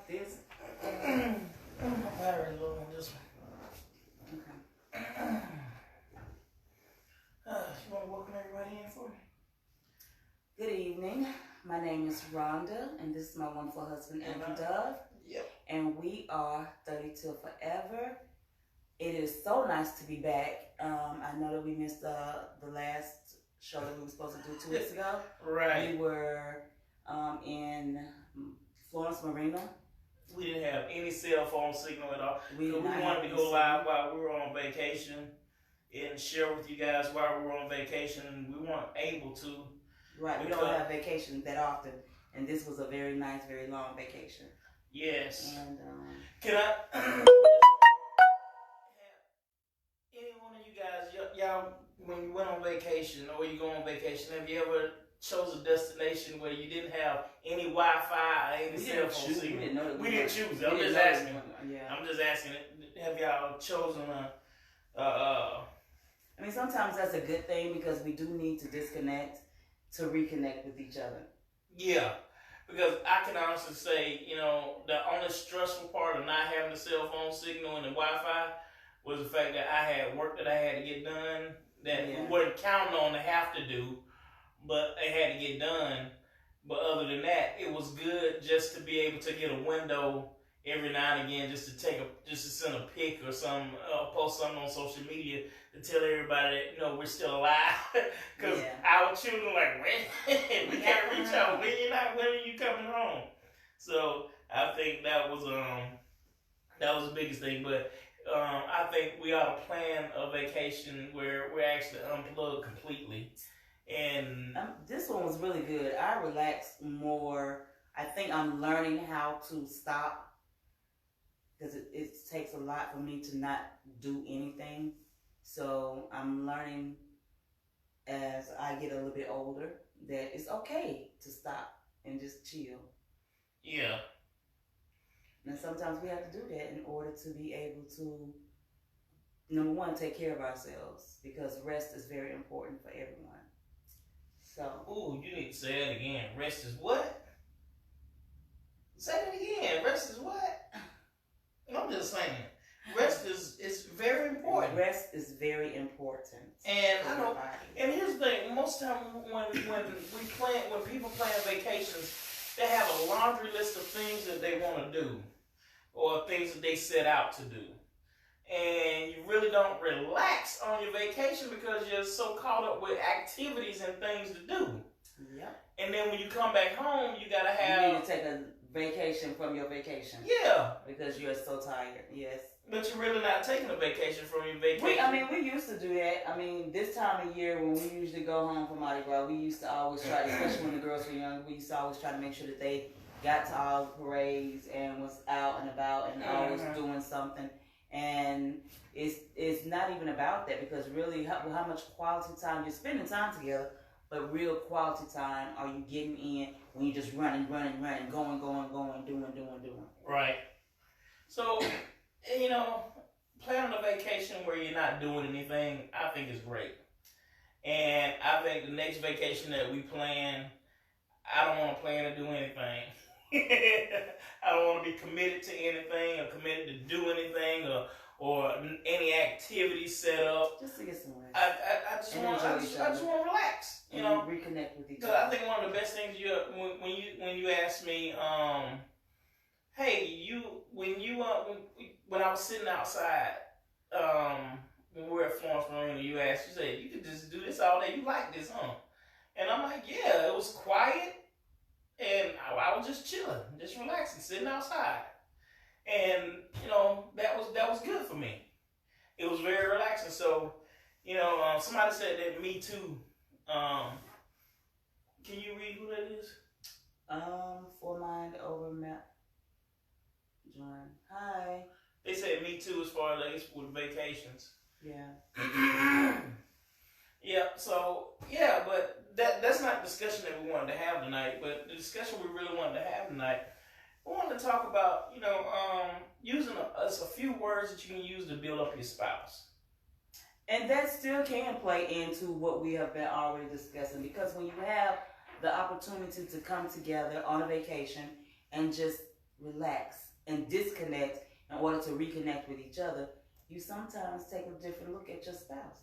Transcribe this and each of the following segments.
this. My battery's low on this one. Okay. You want to welcome everybody in for me? Good evening. My name is Rhonda, and this is my wonderful husband, Andrew Dove. Yep. And we are 30 Till Forever. It is so nice to be back. I know that we missed the last show that we were supposed to do 2 weeks ago. Right. We were in Florence Marina. We didn't have any cell phone signal at all. We wanted to go live while we were on vacation and share with you guys while we were on vacation. We weren't able to. Right, we don't have vacations that often, and this was a very nice, very long vacation. Yes. And can I? Any one of you guys, y'all, when you went on vacation or you go on vacation, have you ever chose a destination where you didn't have any Wi-Fi or any cell phone signal? We didn't choose it. I'm just asking. I'm just asking. Have y'all chosen I mean, sometimes that's a good thing because we do need to disconnect to reconnect with each other. Yeah, because I can honestly say, the only stressful part of not having the cell phone signal and the Wi-Fi was the fact that I had work that I had to get done that we weren't counting on to have to do, but it had to get done. But other than that, it was good just to be able to get a window every now and again, just to send a pic or post something on social media to tell everybody that we're still alive. Because our children like, we can't reach out. When are you coming home? So I think that was the biggest thing. But I think we ought to plan a vacation where we're actually unplugged completely. And this one was really good. I relaxed more. I think I'm learning how to stop because it takes a lot for me to not do anything. So I'm learning as I get a little bit older that it's okay to stop and just chill. Yeah. And sometimes we have to do that in order to be able to, number one, take care of ourselves because rest is very important for everyone. So. Ooh, you need to say that again. Rest is what? Say that again. Rest is what? I'm just saying. Rest is very important. Rest is very important. And I know. And here's the thing: most time when people plan vacations, they have a laundry list of things that they want to do, or things that they set out to do, and you really don't relax on your vacation because you're so caught up with activities and things to do. Yep. And then when you come back home, you gotta have. You need to take a vacation from your vacation. Yeah. Because you're so tired. Yes. But you're really not taking a vacation from your vacation. We used to do that. I mean, this time of year when we usually go home from Mardi Gras, we used to always try, especially when the girls were young, we used to always try to make sure that they got to all the parades and was out and about and always doing something. And it's not even about that because really how much quality time you're spending time together, but real quality time are you getting in when you're just running, going, doing. Right. So, planning a vacation where you're not doing anything, I think is great. And I think the next vacation that we plan, I don't want to plan to do anything. I don't want to be committed to anything or committed to do anything or any activity set up. Just to get some rest. I just want to relax. Reconnect with each other. I think one of the best things when you ask me, hey, when I was sitting outside, when we were at Florence Marina, you said you could just do this all day. You like this, huh? And I'm like, yeah, it was quiet, and I was just chilling, just relaxing, sitting outside, and that was good for me. It was very relaxing. So, somebody said that Me Too. Can you read who that is? For Mind Over Map. John. Hi. They said Me Too as far as with vacations. Yeah. Yeah, so, but that's not the discussion that we wanted to have tonight, but the discussion we really wanted to have tonight, we wanted to talk about, using a few words that you can use to build up your spouse. And that still can play into what we have been already discussing, because when you have the opportunity to come together on a vacation and just relax and disconnect in order to reconnect with each other, you sometimes take a different look at your spouse.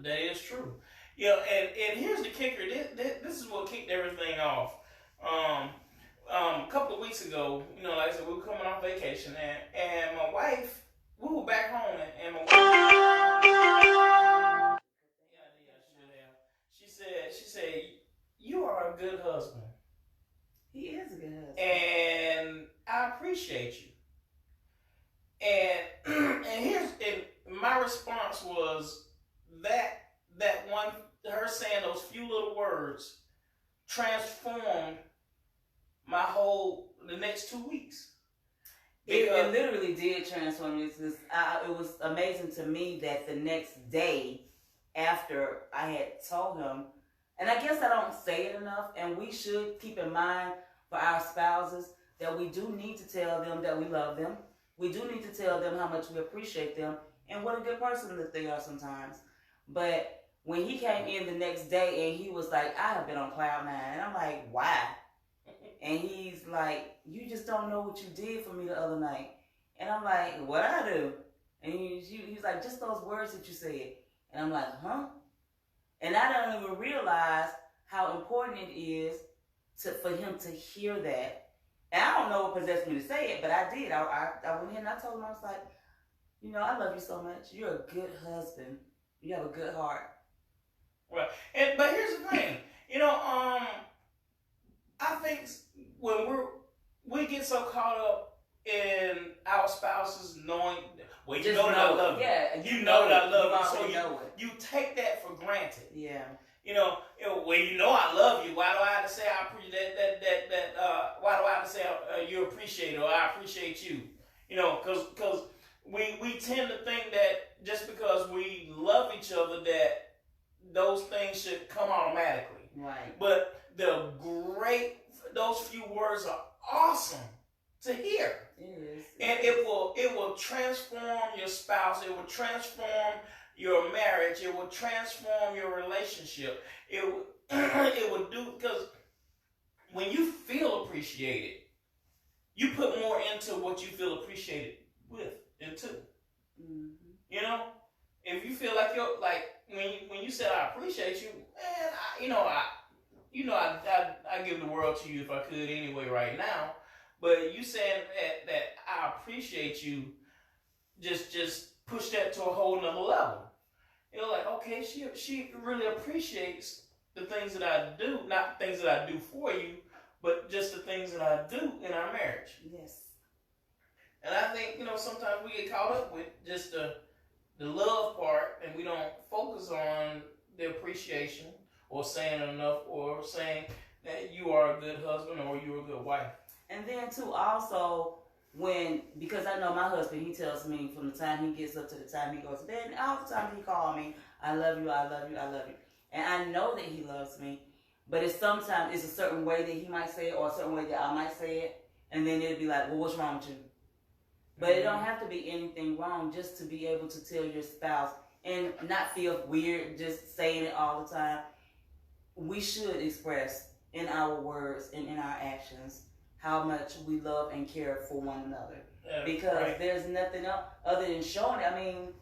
That is true. Yeah, and here's the kicker. This is what kicked everything off. A couple of weeks ago, like I said, we were coming off vacation, and my wife, we were back home, and my wife, yeah, I should have. She said, you are a good husband. He is a good husband, and I appreciate you. And my response was that one, her saying those few little words transformed the next 2 weeks. It literally did transform me. It was amazing to me that the next day after I had told him, and I guess I don't say it enough, and we should keep in mind for our spouses that we do need to tell them that we love them. We do need to tell them how much we appreciate them and what a good person that they are sometimes. But when he came in the next day and he was like, I have been on cloud nine. And I'm like, why? And he's like, you just don't know what you did for me the other night. And I'm like, what'd I do? And he's like, just those words that you said. And I'm like, huh? And I don't even realize how important it is for him to hear that. And I don't know what possessed me to say it, but I did. I went in and I told him, I was like, I love you so much. You're a good husband. You have a good heart. Right. But here's the thing. I think when we get so caught up in our spouses knowing, well, you know that I love you. Yeah, you know that I love you. So know you take that for granted. Yeah. Well, I love you. Why do I have to say I appreciate that? Why do I have to say you appreciate it or I appreciate you? Because we tend to think that just because we love each other that those things should come automatically. Right. But those few words are awesome to hear. It is. And it will transform your spouse. It will transform your marriage. It will transform your relationship. It will do, because when you feel appreciated, you put more into what you feel appreciated into. Mm-hmm. If you feel like when you said I appreciate you, man, I give the world to you if I could anyway right now. But you saying that I appreciate you, just push that to a whole nother level. Like, okay, she really appreciates the things that I do, not the things that I do for you, but just the things that I do in our marriage. Yes. And I think, sometimes we get caught up with just the love part, and we don't focus on the appreciation or saying enough or saying that you are a good husband or you're a good wife. And then too, also, because I know my husband, he tells me from the time he gets up to the time he goes to bed, and all the time he calls me, I love you, I love you, I love you. And I know that he loves me, but sometimes it's a certain way that he might say it or a certain way that I might say it, and then it'll be like, well, what's wrong with you? But it don't have to be anything wrong, just to be able to tell your spouse and not feel weird just saying it all the time. We should express in our words and in our actions how much we love and care for one another. Because there's nothing else other than showing it. I mean,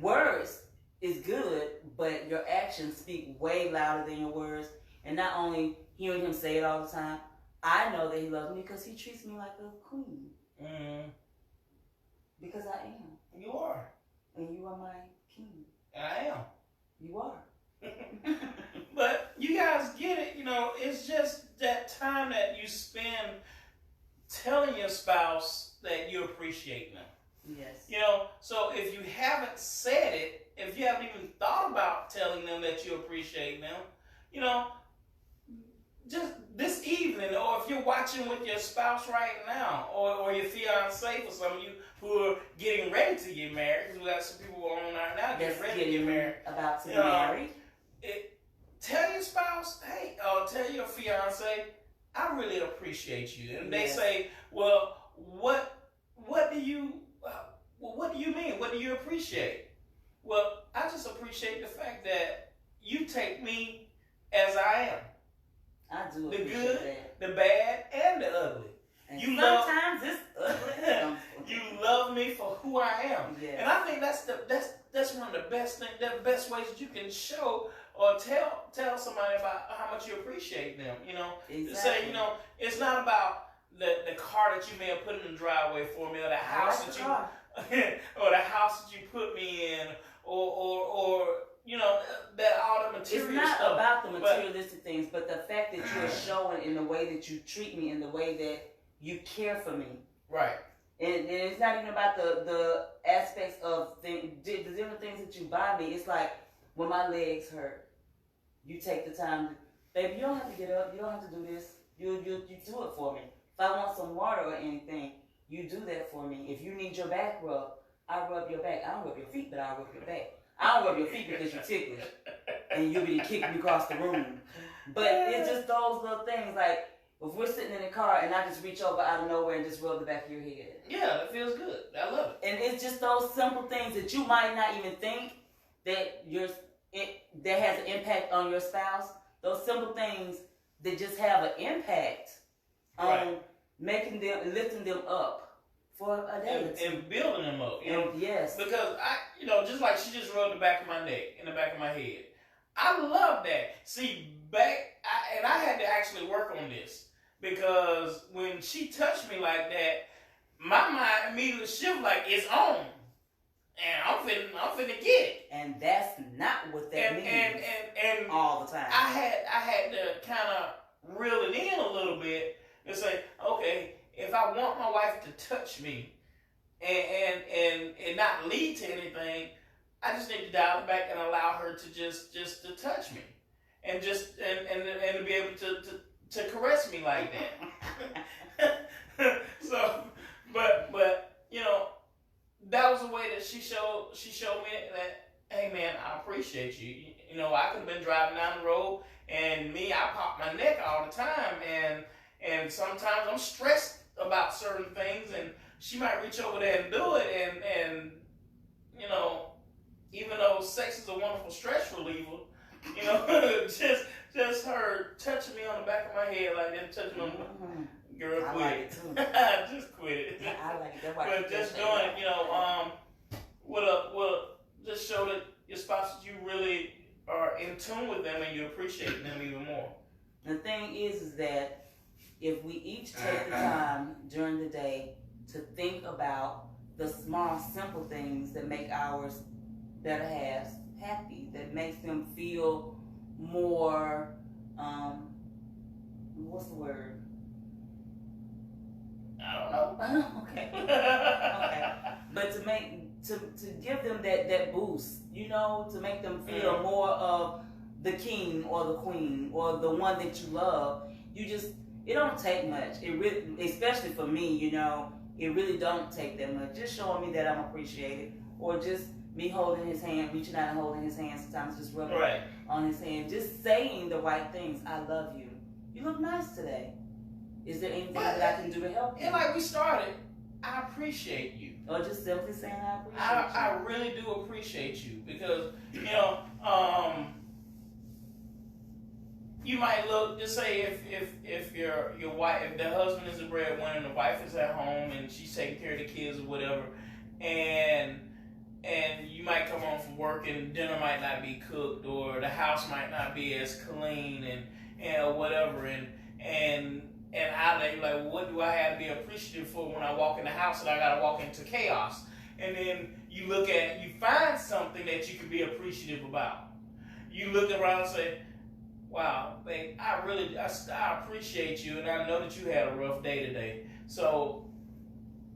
words is good, but your actions speak way louder than your words. And not only hearing him say it all the time, I know that he loves me because he treats me like a queen. Mm-hmm. Because I am. You are. And you are my king. I am. You are. But you guys get it, it's just that time that you spend telling your spouse that you appreciate them. Yes. So if you haven't said it, if you haven't even thought about telling them that you appreciate them, just this evening, or if you're watching with your spouse right now, or your fiance, for some of you who are getting ready to get married, because we got some people on right now getting ready to get married. About to get married. Tell your spouse, hey, tell your fiance, I really appreciate you. And they say, well, what do you mean? What do you appreciate? Well, I just appreciate the fact that you take me as I am. I do the appreciate good, that. the bad, and the ugly. And You sometimes it's ugly. You love me for who I am. Yes. And I think that's one of the best things, the best ways that you can show or tell somebody about how much you appreciate them. You know, Exactly. to say, you know, it's not about the car that you may have put in the driveway for me, or the house that you or the house that you put me in, or you know, that all the material It's not stuff. about the materialistic things, but the fact that you're showing in the way that you treat me, in the way that you care for me. Right. And it's not even about the aspects of the different things that you buy me. It's like when my legs hurt, you take the time to, baby, you don't have to get up. You don't have to do this. You do it for me. If I want some water or anything, you do that for me. If you need your back rubbed, I rub your back. I don't rub your feet, but I rub your back. I don't rub your feet because you're ticklish and you'll be kicking me across the room. But it's just those little things, like if we're sitting in the car and I just reach over out of nowhere and just rub the back of your head. Yeah, that feels good. I love it. And it's just those simple things that you might not even think that that has an impact on your spouse. Those simple things that just have an impact on making them, lifting them up for a day and building them up. You know? Yes. Because just like she just rubbed the back of my neck, in the back of my head. I love that. See, I had to actually work on this, because when she touched me like that, my mind immediately shifted like it's on, and I'm finna get it. And that's not what that means. And all the time. I had to kind of reel it in a little bit and say, okay, if I want my wife to touch me and not lead to anything, I just need to dial it back and allow her to just to touch me, and just and to be able to caress me like that. So, but you know, that was the way that she showed me that, hey man, I appreciate you. You know, I could have been driving down the road, and I pop my neck all the time, and sometimes I'm stressed about certain things, and she might reach over there and do it, and you know, even though sex is a wonderful stress reliever, you know, just her touching me on the back of my head like that, touching me, girl, quit like it. Too. Just quit it. I like it. That's why But just doing it, you know, just show that your spouse, that you really are in tune with them and you appreciate them even more. The thing is that if we each take the time during the day to think about the small, simple things that make our better halves happy, that makes them feel more, what's the word? I don't know. Okay. Okay. But to give them that boost, you know, to make them feel more of the king or the queen or the one that you love, it don't take much. It really, especially for me, you know, it really don't take that much. Just showing me that I'm appreciated, or just me holding his hand, reaching out and holding his hand, sometimes just rubbing on his hand, just saying the right things. I love you. You look nice today. Is there anything that I can do to help you? And like we started, I appreciate you. Or just simply saying I appreciate you. I really do appreciate you, because, you know, you might look, just say if your wife, if the husband is a breadwinner and the wife is at home and she's taking care of the kids or whatever, and you might come home from work and dinner might not be cooked, or the house might not be as clean and whatever, and out there you're like, well, what do I have to be appreciative for when I walk in the house and I gotta walk into chaos? And then you find something that you can be appreciative about. You look around and say, wow, babe, I appreciate you, and I know that you had a rough day today. So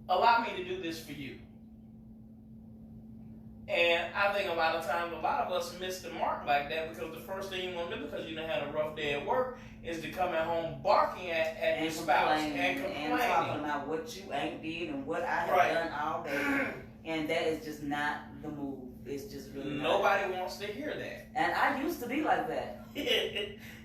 allow me to do this for you. And I think a lot of times, a lot of us miss the mark like that, because the first thing you want to do, because you done had a rough day at work, is to come at home barking at your spouse and complaining. And talking about what you ain't did and what I have done all day. And that is just not the move. It's just really nobody wants to hear that. And I used to be like that.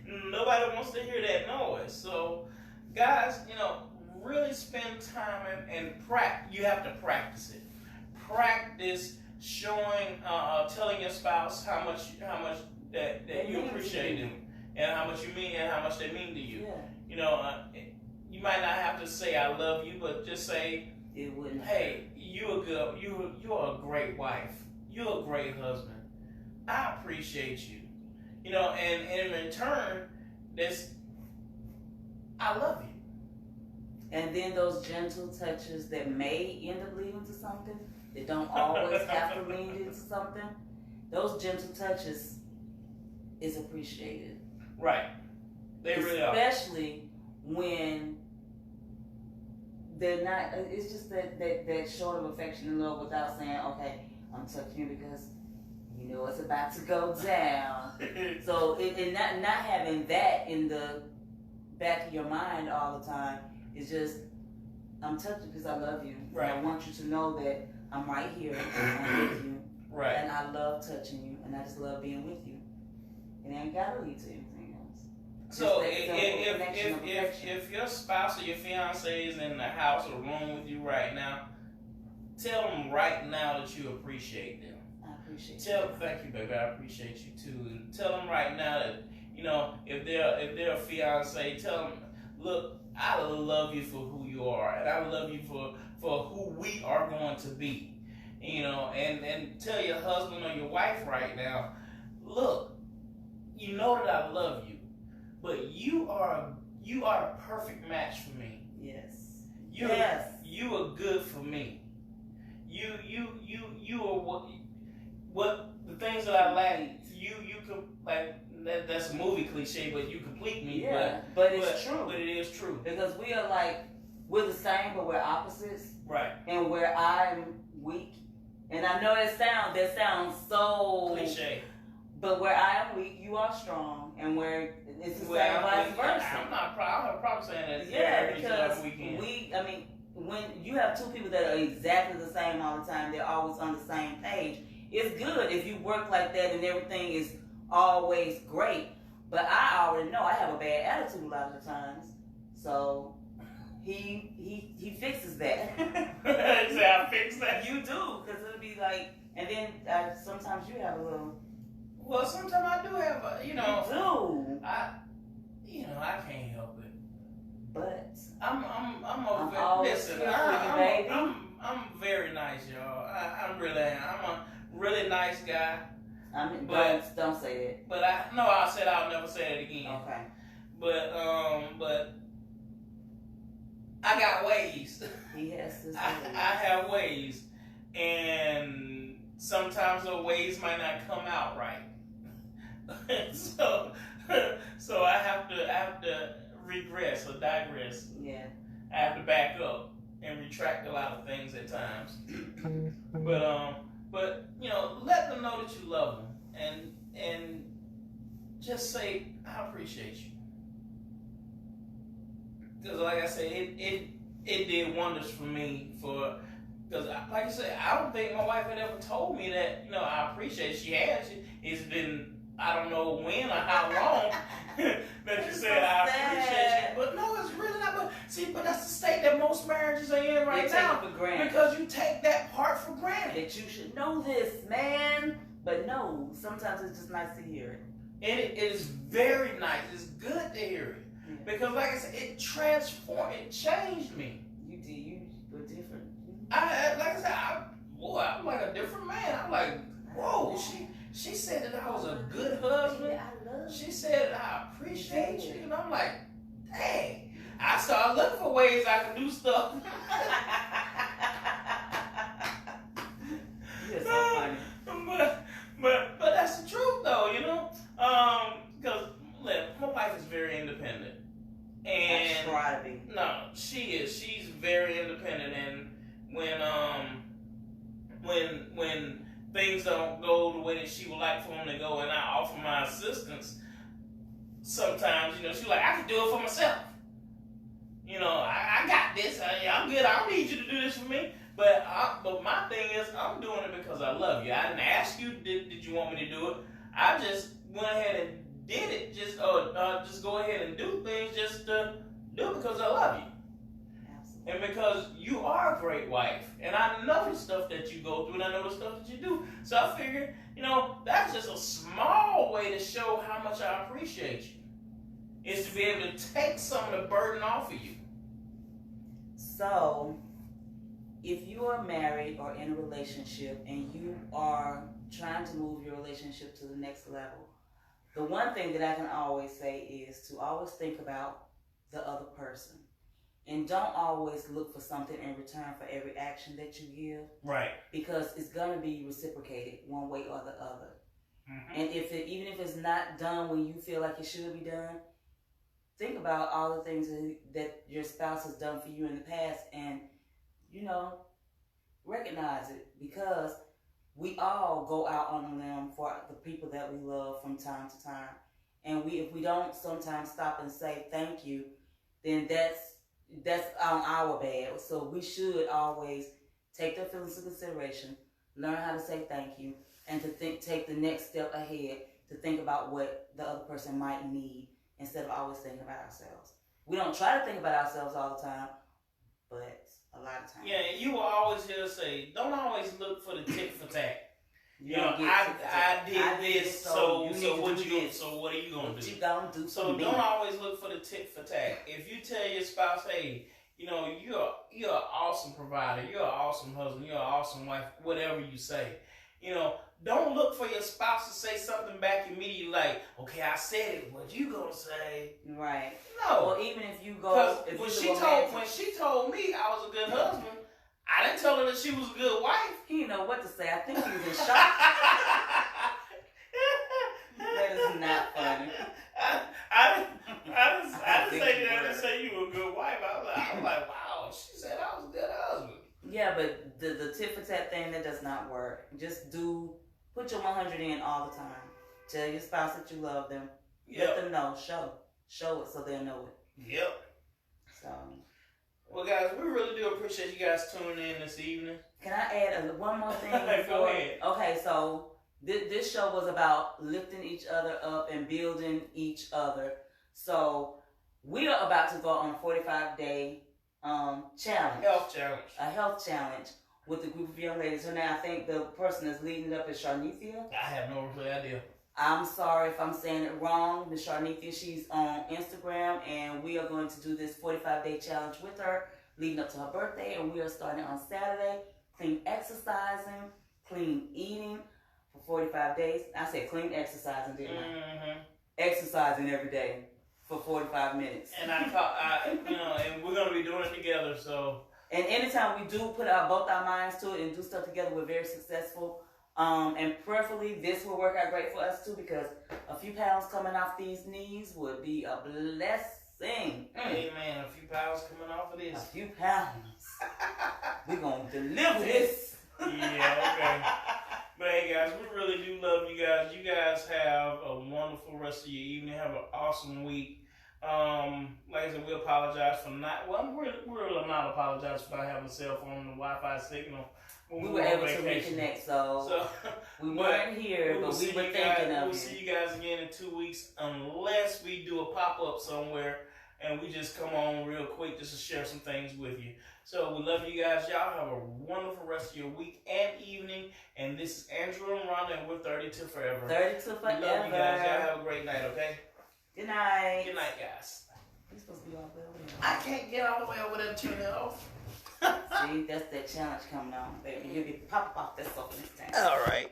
Nobody wants to hear that noise. So, guys, you know, really spend time and practice. You have to practice it. Practice showing, telling your spouse how much that you appreciate them, and how much you mean, and how much they mean to you. Yeah. You know, you might not have to say I love you, but just say, It wouldn't. hey, you're a great wife. You're a great husband. I appreciate you. You know, and in return, I love you. And then those gentle touches that may end up leading to something, that don't always have to lead into something, those gentle touches is appreciated. Right. They really are. Especially when they're not, it's just that short of affection and love without saying, okay, I'm touching you because you know it's about to go down. So, and not having that in the back of your mind all the time, is just, I'm touching because I love you. Right. And I want you to know that I'm right here and I'm with you. Right. And I love touching you and I just love being with you. It ain't gotta lead to anything else. So if your spouse or your fiance is in the house or room with you right now, tell them right now that you appreciate them. I appreciate Thank you, baby. I appreciate you too. And tell them right now that, you know, if they're a fiance, tell them, look, I love you for who you are, and I love you for who we are going to be. You know, and tell your husband or your wife right now, look, you know that I love you, but you are a perfect match for me. Yes. You are good for me. You are what the things that I lack. You can, like, that's a movie cliche, but you complete me. Yeah, but it's true. But it is true. Because we are like, we're the same, but we're opposites. Right. And where I'm weak, and I know that sounds so cliche. But where I am weak, you are strong, and where it's the same vice versa. I'm not probably saying that. Yeah, because when you have two people that are exactly the same all the time, they're always on the same page. It's good if you work like that and everything is always great. But I already know I have a bad attitude a lot of the times, so he fixes that. Say I fix that. You do, because it'll be like, and then sometimes you have a little. Well, sometimes I do have a, you know. You do. I can't help it. But I'm very nice, y'all. I really am. I'm a really nice guy. I mean, but don't say it. But I said I'll never say it again. Okay. But I got ways. He has to say I have ways, and sometimes those ways might not come out right. so I have to regress or digress. Yeah. I have to back up and retract a lot of things at times. But you know, let them know that you love them, and just say I appreciate you. Because like I said, it did wonders for me. Because like I said, I don't think my wife had ever told me that, you know, I appreciate it. She has. It's been, I don't know when or how long that you said I appreciate you. But no, it's really not. But that's the state that most marriages are in right now. Take it for granted. Because you take that part for granted. That you should know this, man. But no, sometimes it's just nice to hear it. And it is very nice. It's good to hear it. Yeah. Because like I said, it transformed, it changed me. You did. You were different. I'm like a different man. I'm like, whoa, she said that I was a good husband. Yeah, I love you. She said I appreciate you. And I'm like, dang. I started looking for ways I could do stuff. You're so funny. But that's the truth though, you know? Because my wife is very independent. And I try to be. No, she is. She's very independent, and when things don't go the way that she would like for them to go, and I offer my assistance, sometimes, you know, she's like, I can do it for myself. You know, I got this. I'm good. I don't need you to do this for me. But my thing is, I'm doing it because I love you. I didn't ask you, did you want me to do it? I just went ahead and did it. Just go ahead and do things just to do it because I love you. Absolutely. And because you are a great wife. And I know the stuff that you go through, and I know the stuff that you do. So I figured, you know, that's just a small way to show how much I appreciate you. Is to be able to take some of the burden off of you. So, if you are married or in a relationship and you are trying to move your relationship to the next level, the one thing that I can always say is to always think about the other person. And don't always look for something in return for every action that you give. Right. Because it's going to be reciprocated one way or the other. Mm-hmm. And even if it's not done when you feel like it should be done, think about all the things that your spouse has done for you in the past and, recognize it. Because we all go out on a limb for the people that we love from time to time. And if we don't sometimes stop and say thank you, then that's on our bad. So we should always take their feelings into consideration, learn how to say thank you, and to take the next step ahead to think about what the other person might need instead of always thinking about ourselves. We don't try to think about ourselves all the time, but a lot of times. Yeah, you will always hear us say, don't always look for the tit for tat. I did this, so what are you gonna do? What you gonna do? So don't always look for the tit for tat. If you tell your spouse, hey, you're an awesome provider, you're an awesome husband, you're an awesome wife, whatever you say, don't look for your spouse to say something back immediately like, okay, I said it, what you gonna say? Right. No. Or even if you go, when she told me I was a good husband, I didn't tell her that she was a good wife. He didn't know what to say. I think he was in shock. That is not funny. I didn't say you were a good wife. I was like, wow, she said I was a good husband. Yeah, but the tit for tat thing, that does not work. Just put your 100 in all the time. Tell your spouse that you love them. Yep. Let them know. Show it so they'll know it. Yep. So. Well, guys, we really do appreciate you guys tuning in this evening. Can I add one more thing? Go ahead. Okay, so this show was about lifting each other up and building each other. So we are about to go on a 45-day challenge. A health challenge with a group of young ladies. So now I think the person that's leading it up is Sharnithia. I have no idea. I'm sorry if I'm saying it wrong. Ms. Sharnithia, she's on Instagram, and we are going to do this 45-day challenge with her leading up to her birthday, and we are starting on Saturday. Clean exercising, clean eating for 45 days. I said clean exercising, didn't I? Mm-hmm. Exercising every day for 45 minutes. And and we're going to be doing it together, so. And anytime we do put both our minds to it and do stuff together, we're very successful. And prayerfully, this will work out great for us too, because a few pounds coming off these knees would be a blessing. Amen. A few pounds coming off of this. A few pounds. We're going to deliver this. Yeah, okay. But hey, guys, we really do love you guys. You guys have a wonderful rest of your evening. Have an awesome week. Like I said, we apologize for not. Well, we're not apologize for not having a cell phone and the Wi-Fi signal. We were able to reconnect, so we weren't here, but we were thinking of you. We'll see you guys again in 2 weeks, unless we do a pop-up somewhere and we just come on real quick just to share some things with you. So we love you guys. Y'all have a wonderful rest of your week and evening. And this is Andrew and Rhonda, and we're 32 Forever. 32 Forever. We love you guys. Y'all have a great night, okay? Good night. Good night, guys. You're supposed to be all the way over there. I can't get all the way over there and turn it off. See, that's that challenge coming on, baby. You'll be pop off this off this time. All right.